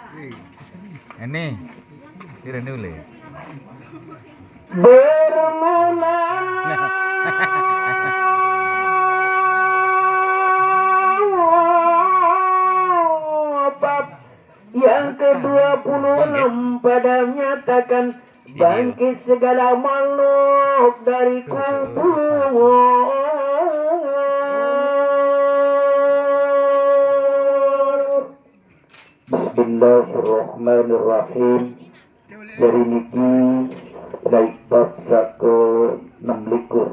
Ini kira dulu. Bermula bab yang ke-26 pada menyatakan bangkit segala makhluk dari kubur. Bismillahirrahmanirrahim. Dari niki dari bab ke 6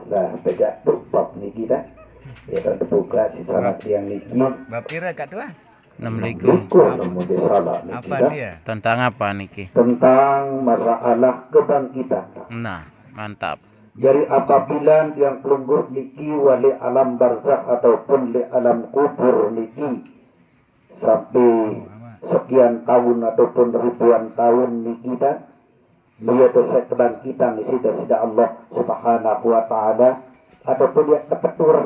lah beda bab niki dah. Ya kan terbuka si salat yang niki. Bab kira kat tu ah. 6 Apa dia? Tentang apa niki? Tentang masalah kebangkitan. Nah, mantap. Jadi apabila yang pelunggur niki wali alam barzakh ataupun li alam kubur niki sampai sekian tahun ataupun ribuan tahun niki dan dia terus kebangkitan isi dari Allah Subhanahu wa taala ataupun dia kepetur.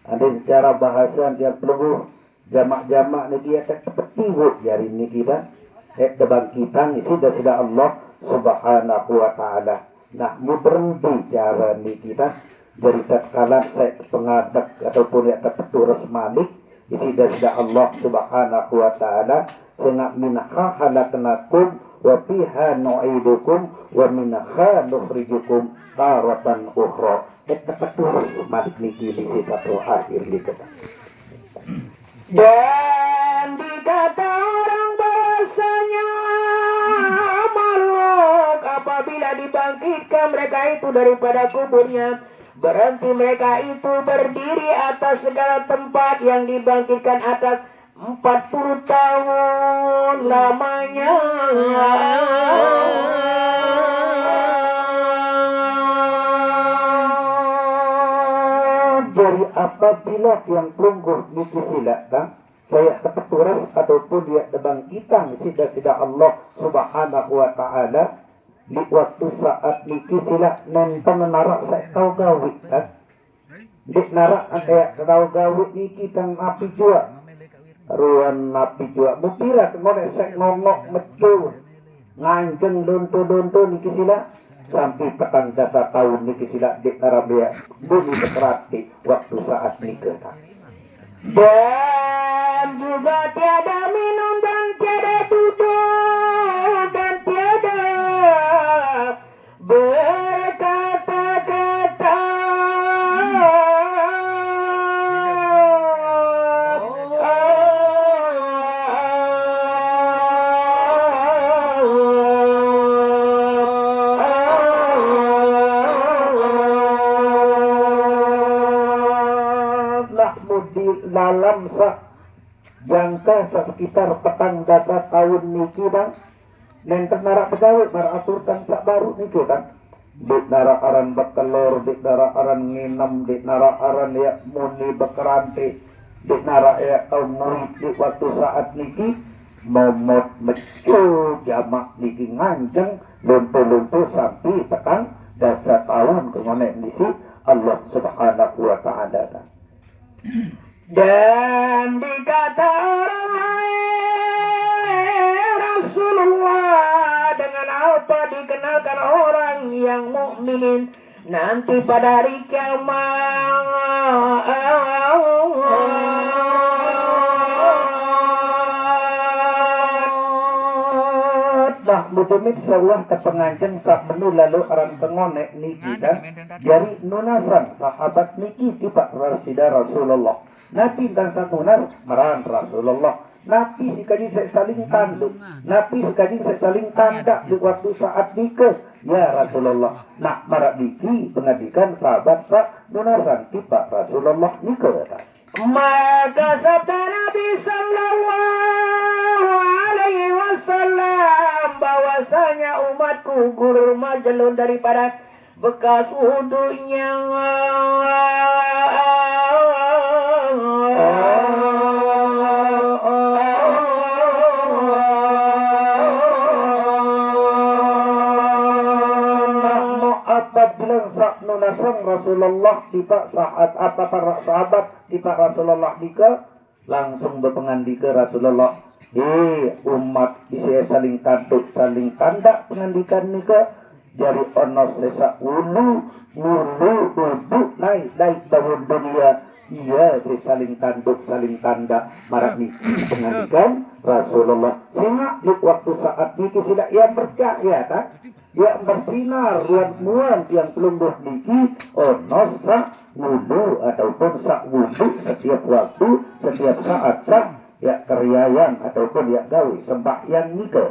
Ada secara bahasa yang pelunggur jamak-jamak niki dia kepetir jari niki dan kebangkitan isi dari Allah Subhanahu wa taala. Nah, berhenti cara ni kita dari tatkala saya pengadak ataupun yang terturus malik isi dari Allah Subhanahu wa taala sehingga minha khalaqnakum wa fiha nu'idukum wa minha nukhrijukum taratan ukhra. Terturus malik niki di satu akhir kita. Dan dikata orang bahasanya apabila dibangkitkan mereka itu daripada kuburnya, berhenti mereka itu berdiri atas segala tempat yang dibangkitkan atas 40 tahun lamanya. Jadi apabila yang pelunggur niki silakan saya kepeturas ataupun dia dibangkitan sida Allah Subhanahu wa taala di waktu saat niki sila nonton narak saya tahu gawe kan di narak kayak tahu gawe niki tang api jua ruan api jua bukira kemana saya ngomong mecu nganjeng donto niki sila sampai petang jasa tahun niki sila di Arabia bumi berarti waktu saat nikah dan juga tiada minum dan tiada duduk dan tiada berkata-kata. Dalam jangka sekitar petang dasa tahun niki dan narak pegawai maraturkan sak baru niki kan di narak aran bekelor di narak aran nginam di narak aran ya muni bekerante di narak ya kaum murid di waktu saat niki momot mecu jamak niki nganjeng luntu-luntu sampai petang dasa tahun kemana niki Allah Subhanahu wa taala. Dan dikata orang Rasulullah dengan apa dikenalkan orang yang mukminin nanti pada hari kiamat. Nah, mutumit sawah ke penganjeng sak menu lalu orang pengonek niki kan dari nunasan sahabat niki tiba Rasulullah. Nabi dan satu nas meran Rasulullah. Nabi sekali saya saling tanduk. Nabi sekali saya saling tandak di waktu saat nikah. Ya Rasulullah. Nak marak niki pengadikan sahabat sak nunasan tiba Rasulullah nikah. Maka sabda Nabi sallallahu alaihi wasallam bahwasanya umatku guru majelun daripada bekas wudunya. Nasang Rasulullah tiba saat apa para sahabat tiba Rasulullah nikah langsung berpengandika Rasulullah umat bisa saling tanduk saling tanda pengandikan nika dari ono sesa ulu duduk naik tahun dunia iya saling tanduk saling tanda marak niki pengandikan Rasulullah sehingga di waktu saat niki tidak yang percaya tak yang bersinar ruang muan yang pelungguh niki ono sak wudu ataupun sak wudu setiap waktu setiap saat sak ya kerjaan ataupun ya gawe sembahyang nika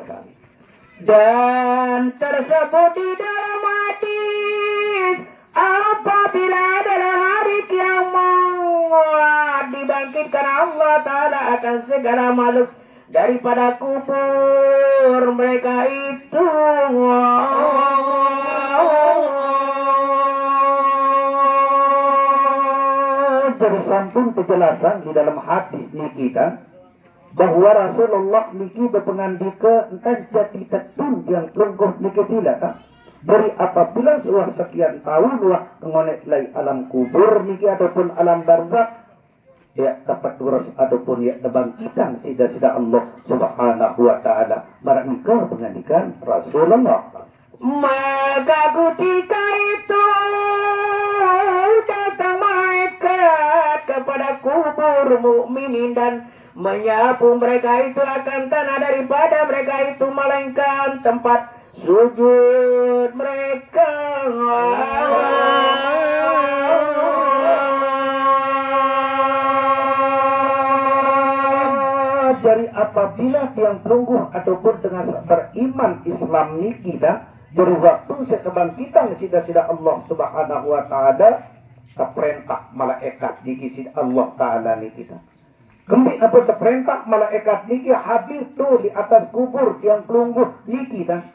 dan tersebut di dalam hadis apabila adalah hari kiamat dibangkitkan Allah Ta'ala akan segala makhluk daripada kubur mereka itu tersampung penjelasan di dalam hadis niki kan bahwa Rasulullah niki berpengandika entah jadi tetun yang pelungguh niki sila kan dari apabila suah sekian tahun wah mengonek lai alam kubur niki ataupun alam barzakh ya dapat turus ataupun ya debangkitan sida-sida Allah Subhanahu wa taala marangka pengandikan Rasulullah maka ketika itu datang malaikat kepada kubur mukminin dan menyapu mereka itu akan tanah daripada mereka itu melainkan tempat sujud mereka. Dari apabila yang pelungguh ataupun dengan beriman Islam niki dah dari waktu sekebangkitan sida-sida Allah Subhanahu wa taala keperintah malaikat niki sida Allah taala niki dah kembali apa perintah malaikat niki hadir tu di atas kubur yang pelungguh niki dan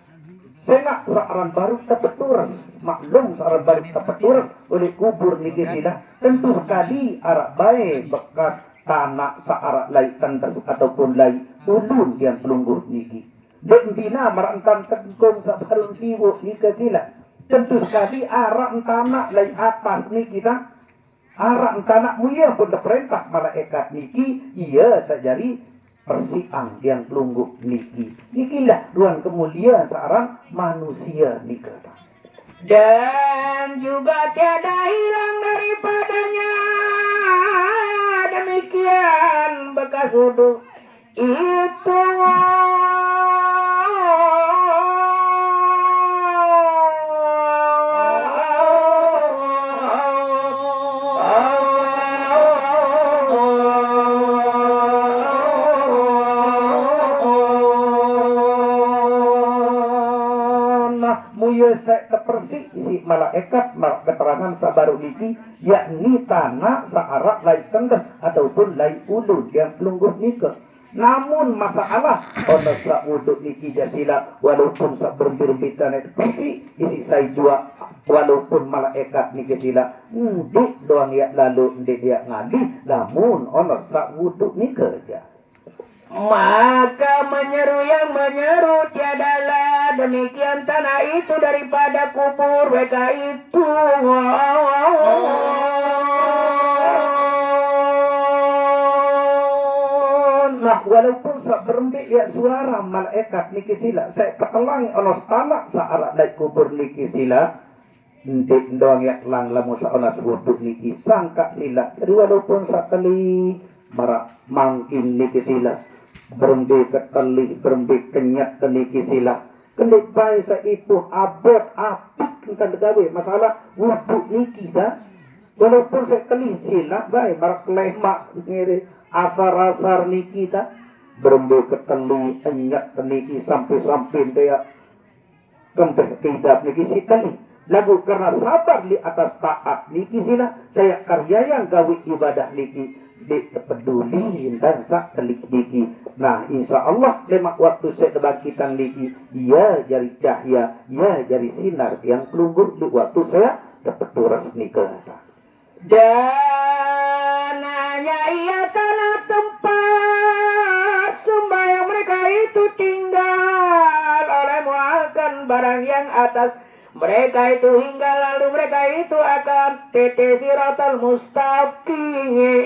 sena searan baru terpetur maklum searan baru terpetur oleh kubur niki sida tentu sekali arak baik bekas tanah searak lai tantas ataupun lai ulun yang pelungguh niki dan bina merangkan tegong sabarun tiwo niki sila tentu sekali arak tanah lai atas niki dah arah tanah mulia pun perintah malaikat niki ia sajari persiang yang pelungguh niki nikilah ruang kemuliaan seorang manusia nikah dan juga tiada hilang daripadanya demikian bekas wudhu itu persik isi malaikat keterangan sabaru niki yakni tanah searak lai tendes ataupun lai ulun yang pelungguh nikah namun masalah ono sak wuduk niki jasila walaupun sak berbir-birbitan itu persik isi saya jua walaupun malaikat niki sila dik doang ya lalu dia ngali namun ono sak wuduk nikah aja maka menyeru yang menyeru tiadalah demikian tanah itu daripada kubur mereka itu nah walaupun berembik ya suara malaikat niki sila saya petelangi ono tanah searak dari kubur niki sila ndik doang ya lang lamu saonas wuduk niki sangka sila jadi walaupun sakali marak mangkin niki sila berembik keteli berembik kenyak keniki sila kendik baik saipu abot apik entah gawe masalah wuduk niki dah walaupun sekali sila baik marak lemak ngiri asar-asar niki dah berembik keteli kenyak keniki sampai dia kembali tidak niki sikali lagu karena sabar di atas taat niki sila saya karya yang gawe ibadah niki di peduli dan sak telik niki nah insya Allah lemak waktu saya kebangkitan niki ia jadi cahaya ia jadi sinar yang pelunggur di waktu saya dapat turas nikah dan hanya ia tanah tempat sembahyang mereka itu tinggal oleh muakan barang yang atas mereka itu hingga lalu mereka itu akan tete siratal mustaqim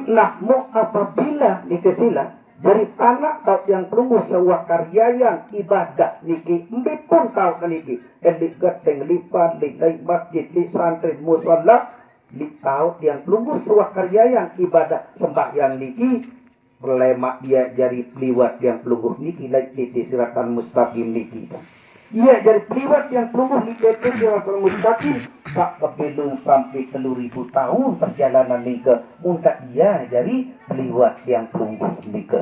Nahmu apabila niki sila dari anak tau yang pelunggu sebuah karya yang ibadah niki embi pun tau niki di geteng lipat di masjid di santri musalla di tau yang pelunggu sebuah karya yang ibadah sembahyang niki berlemak dia jadi peliwat yang pelunggu niki lagi di siratan mustaqim niki. Ia jadi peliwat yang pelunggu niki di siratan mustaqim tak kepelung sampai 3.000 tahun perjalanan niki untuk ia jadi peliwat yang pelunggu niki.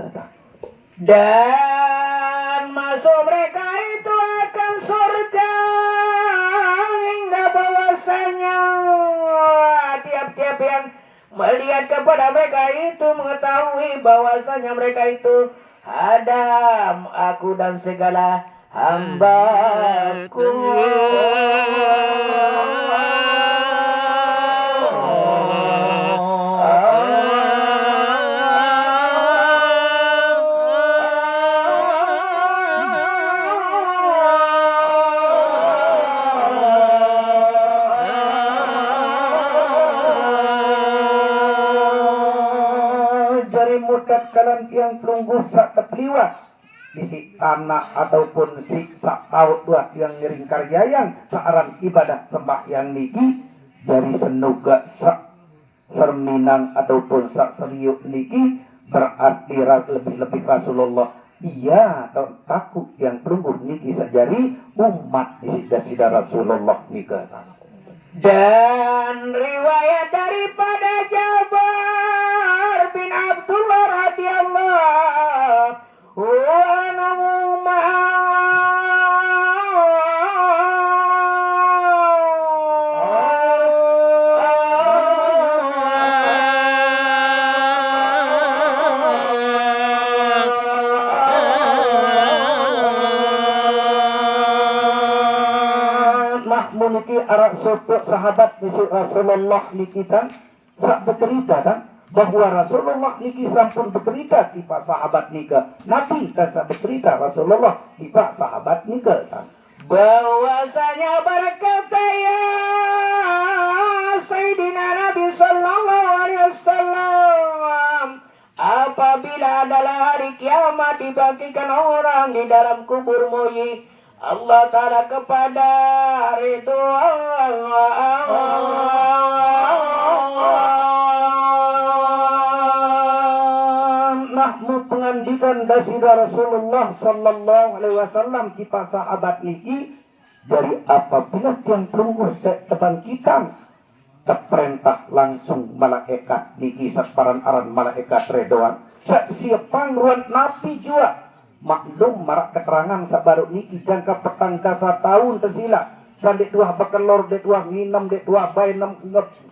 Dan masuk mereka itu akan surga hingga bahwasanya tiap-tiap yang melihat kepada mereka itu mengetahui bahwasanya mereka itu Adam, aku dan segala hambaku. Mudat kalam yang pelunggu sak kepliwat isi anak ataupun si sak tahu dua yang ngiring karya yang searan ibadah sembahyang niki dari senuga sak serminang ataupun sak seriuk niki berarti lebih Rasulullah iya atau takut yang pelunggu niki sejari umat isi dasida Rasulullah nika. Dan riwayat daripada Jabar bin Abdullah radhiyallahu anhu niki arak sopok sahabat niki Rasulullah niki tan sak bercerita kan bahwa Rasulullah niki sampun bercerita tipa sahabat nika Nabi kan sak bercerita Rasulullah tipa sahabat nika kan bahwasanya berkata ya Sayyidina Nabi sallallahu alaihi wasallam apabila adalah hari kiamat dibagikan orang di dalam kubur moyi Allah Ta'ala kepada Ridwan nahmu pengandikan dasira Rasulullah sallallahu alaihi wasallam kipa sahabat niki dari apabila yang pelunggu kebangkitan terperintah langsung malaikat niki separan aran malaikat Ridwan siap pangruan Nabi juga maklum marak keterangan sabaru niki jangka petang kasa tahun tersila sandek dua bekelor dek dua minum dek dua bay enam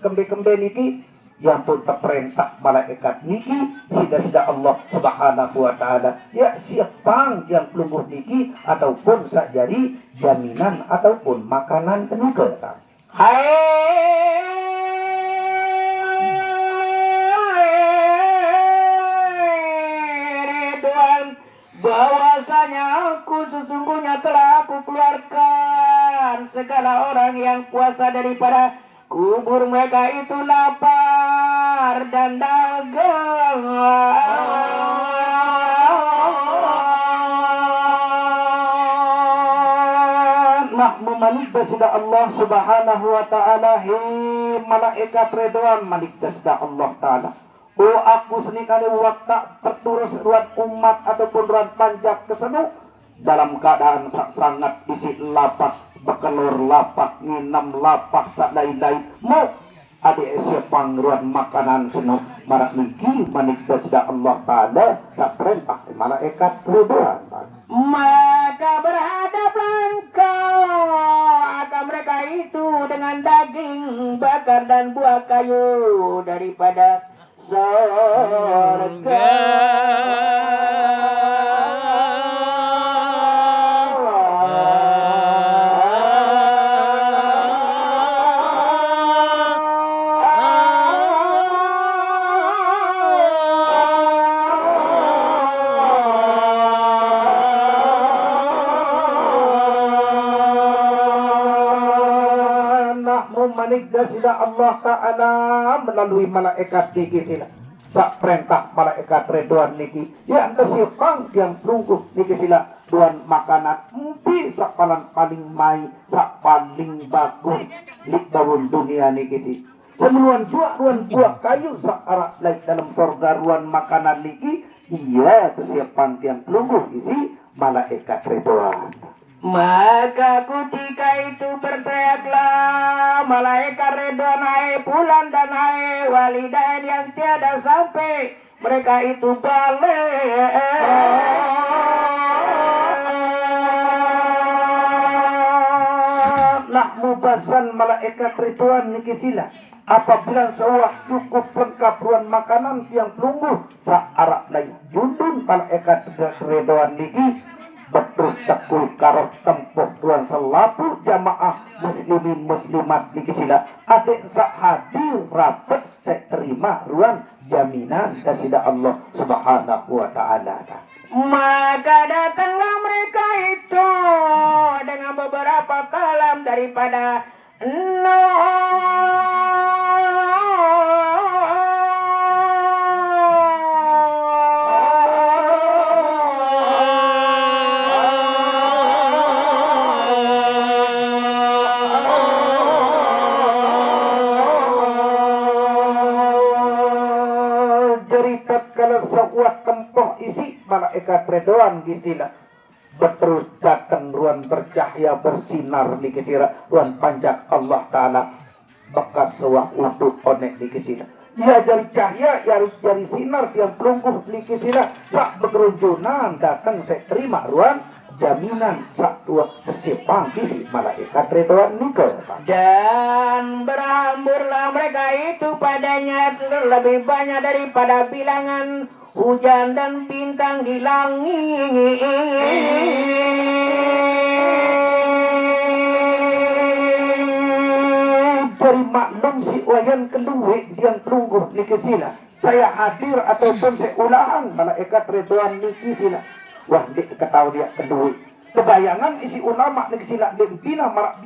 kembe niki yang pun terperintah malaikat niki sida Allah subhanahu wa ta'ala ya siapang yang pelungguh niki ataupun sajari jaminan ataupun makanan kenuka bahwasanya aku sesungguhnya telah aku keluarkan segala orang yang puasa daripada kubur mereka itu lapar dan dagang nahmu malik sudah Allah subhanahu wa ta'ala malaikat Ridwan malik sudah Allah ta'ala oh aku senikali waktu terturus ruan umat ataupun ruan panjak kesenu dalam keadaan sangat isi lapak bekelur lapak nginam lapak tak lain-lain mau adik siapang ruan makanan senu marak niki manikah sudah Allah Ta'ala tak perintah malaikat Ridwan maka berhadapan kau akan mereka itu dengan daging bakar dan buah kayu daripada surga Malik dasila Allah Ta'ala melalui malaikat dikit sak perintah malaikat Ridwan niki ya kesipang yang pelungguh niki sila duan makanan empi sak paling mai sak paling bagus di daun dunia niki si semeluan jua ruan buah kayu sak arak lain dalam sorga ruan makanan niki iya kesipang yang pelungguh isi malaikat Ridwan. Maka ketika itu berteriaklah malaikat Ridwan, hai Fulan dan hai Walidain yang tiada sampai mereka itu balik. Nak mubasan malaikat Ridwan niki sila apabila sewah cukup lengkap ruan makanan siang pelungguh sa arak lain jundun malaikat Ridwan niki betul cakul karot tempuh ruan selapu jamaah muslimin muslimat niki sila adik sak hadir rapat saya terima ruan jaminan kasida Allah subhanahu wa ta'ala. Maka datanglah mereka itu dengan beberapa kalam daripada malaikat Ridwan gisilah berterus datang ruan bercahaya bersinar di kisira ruan panjang Allah Ta'ala bekas sewah untuk onek di kisira ia jari cahaya jari sinar yang pelungguh di kisira sak berkerujunan datang saya terima ruan jaminan sak dua kesepang kisi malaikat Ridwan nikah dan berhamburlah mereka itu padanya lebih banyak daripada bilangan hujan dan bintang di langit. Dari maklum si wayan keluwe yang pelungguh niki sila saya hadir ataupun saya ulang malaikat Ridwan niki sila wah dik ketahui dia keluwe kebayangan isi ulama niki sila dempina marak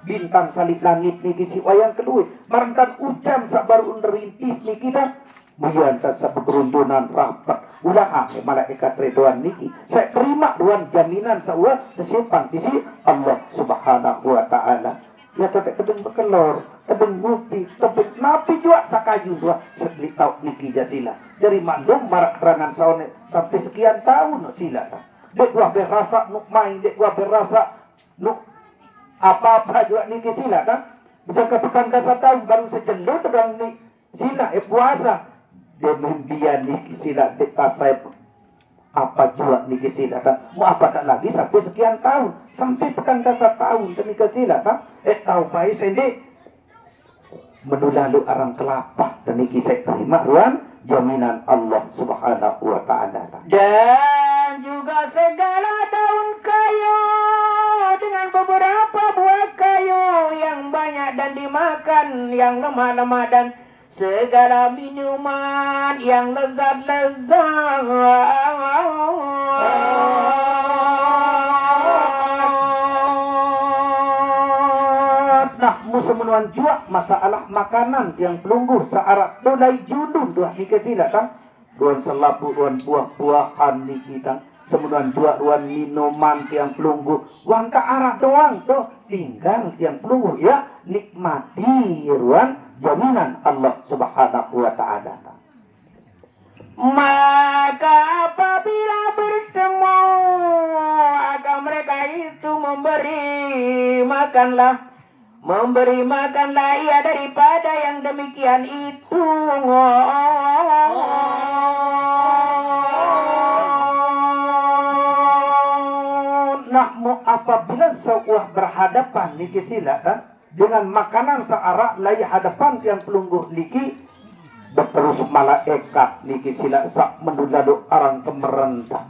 bintang salib langit niki si wayan keluwe marantan hujan sak baru underintis niki dah buyan sa berundunan rapat ulah malaikat Ridwan niki saya terima duan jaminan sawa sesimpang isi Allah subhanahu wa ta'ala ya tepek tebing bekelor tebing bukti tebing napi juga sakayu dua setli tau niki jasila dari maklum marak terangan saone sampai sekian tahun sila dek gua berasa nuk main dek gua berasa nuk apa-apa juga niki sila kan jangka pekan kasa tahun baru sejelur tebang ni sila puasa demikian niki sila dikasai apa juga niki sila kan mau apa tak lagi sampai sekian tahun sampai pekan kasa tahun demikian sila kan tahu baik sendiri menulalu arang kelapa demikian saya terima ruan jaminan Allah subhanahu wa ta'ala dan juga segala daun kayu dengan beberapa buah kayu yang banyak dan dimakan yang lemah-lemah dan segala minuman yang lezat-lezat nah musemenuan juga masalah makanan yang pelungguh searah dolai julun dua niki sila kan duan selapu duan buah-buahan niki kan semenuan juga duan minuman yang pelungguh uang ke arah doang tuh tinggal yang pelungguh ya nikmati ruan jaminan Allah subhanahu wa ta'ala. Maka apabila bertemu akan mereka itu memberi makanlah ia daripada yang demikian itu nah mau apabila seuah berhadapan niki sila kan dengan makanan searah lai hadapan yang pelungguh niki berterus malaikat niki sila sak menulalu arang kemerentah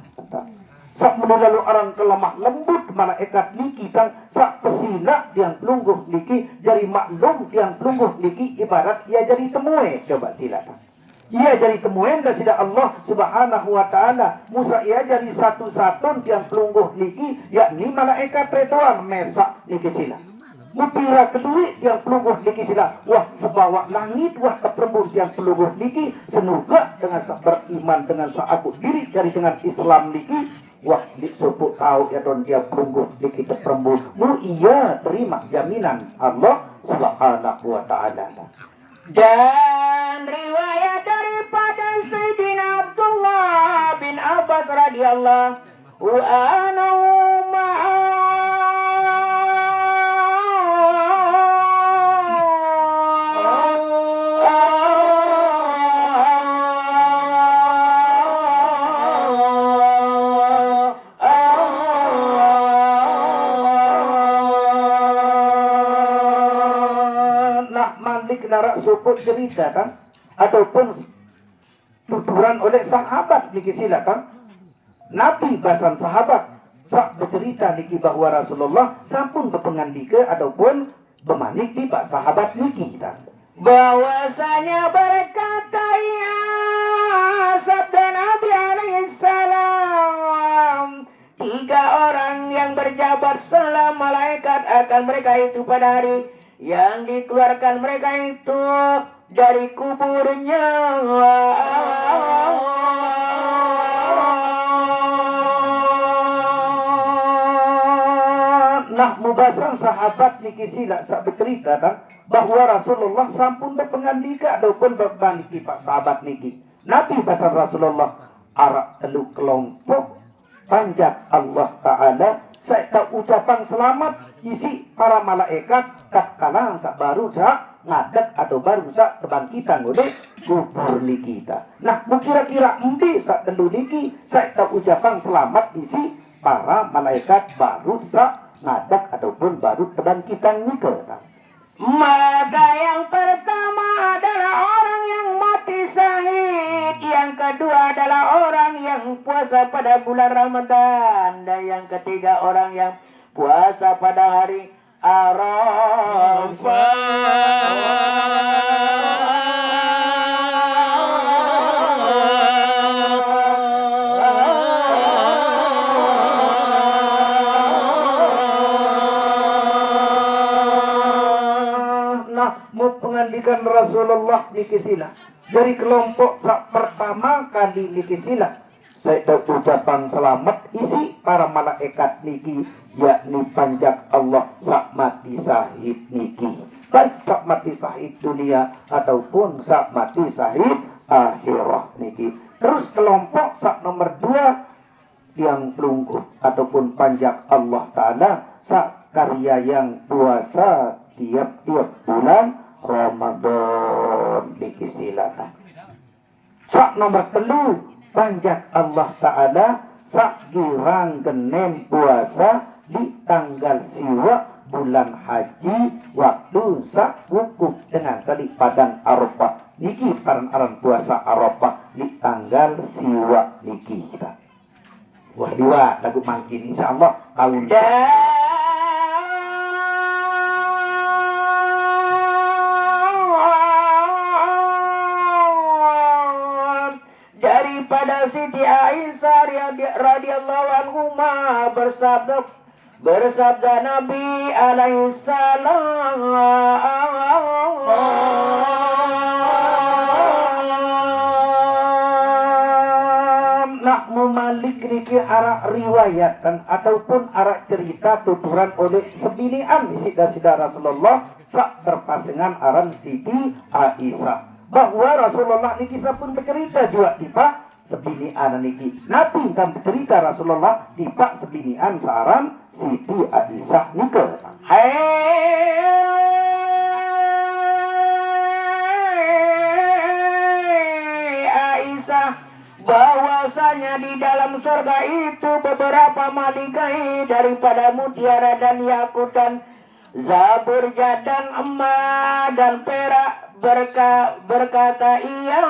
sak menulalu arang kelemah lembut malaikat niki kan sak pesila yang pelungguh niki jadi maklum yang pelungguh niki ibarat ia jadi temue coba silakan ia jadi temuin dan tidak Allah subhanahu wa ta'ala Musa ia jadi satu-satu yang pelungguh niki yakni malaikat Ridwan mesak niki sila Mupira kedua yang pelungguh niki sila. Wah sebawa langit wah keperembun yang pelungguh niki senuga dengan beriman dengan aku diri dari dengan Islam niki. Wah disebut tahu ya don dia pelungguh niki keperembun. Mu iya terima jaminan Allah Subhanahu wa taala. Dan riwayat daripada Sayyidina Abdullah bin Abbas radhiyallahu anhu kenara suput cerita kan ataupun tuturan oleh sahabat niki sila kan Nabi bahasan sahabat sak bercerita niki bahwa Rasulullah sampun berpengandika ataupun bermanik di pak sahabat niki kan bahwasanya berkata ya sabda Nabi alaihissalam 3 orang yang berjabat selam malaikat akan mereka itu pada hari yang dikeluarkan mereka itu dari kuburnya. Nah mubasan sahabat niki sila sak bercerita kan bahwa Rasulullah sampun berpengandika ataupun berbandiki pak sahabat niki. Nabi pasal Rasulullah arak telu kelompok panjat Allah Ta'ala saya tahu ucapan selamat isi para malaikat tak kalah sak baru sak ngadat atau baru sak kebangkitan oleh kubur niki kita. Nah kira-kira endi sak telu niki saya tahu ucapan selamat isi para malaikat baru sak ngadat ataupun baru kebangkitan niki. Maka yang pertama adalah orang yang mati syahid, yang kedua adalah orang yang puasa pada bulan Ramadan, dan yang ketiga orang yang puasa pada hari pengandikan Rasulullah niki sila dari kelompok sak pertama kali niki sila saya tahu ucapan selamat isi para malaikat niki yakni panjak Allah sak mati syahid niki baik sak mati syahid dunia ataupun sak mati syahid akhirah niki. Terus kelompok sak nomor 2 yang pelungguh ataupun panjak Allah Ta'ala sak karya yang puasa tiap-tiap bulan Ramadan dikisilakan. Sak nomor 3 panjat Allah Ta'ala sak girang genem puasa di tanggal siwa bulan haji waktu sak wukuf dengan kali padang Arafah niki aran puasa Arafah di tanggal siwa niki kita. Wah liwa lagu mangkin insyaallah tahun pada Siti Aisyah radhiyallahu anhuma bersabda Nabi alaihi salam nak memalik niki arak riwayatan ataupun arak cerita tuturan oleh sebinian sida Rasulullah sak berpasangan aran Siti Aisyah bahwa Rasulullah niki pun bercerita juga tiba sebinian niki. Nabi kan bercerita Rasulullah tiba sebinian saran Siti Aisyah niki. Hai Aisyah, bahwasanya di dalam surga itu beberapa malaikat daripada mutiara dan yakutan, zaburja dan emas dan perak berkata iya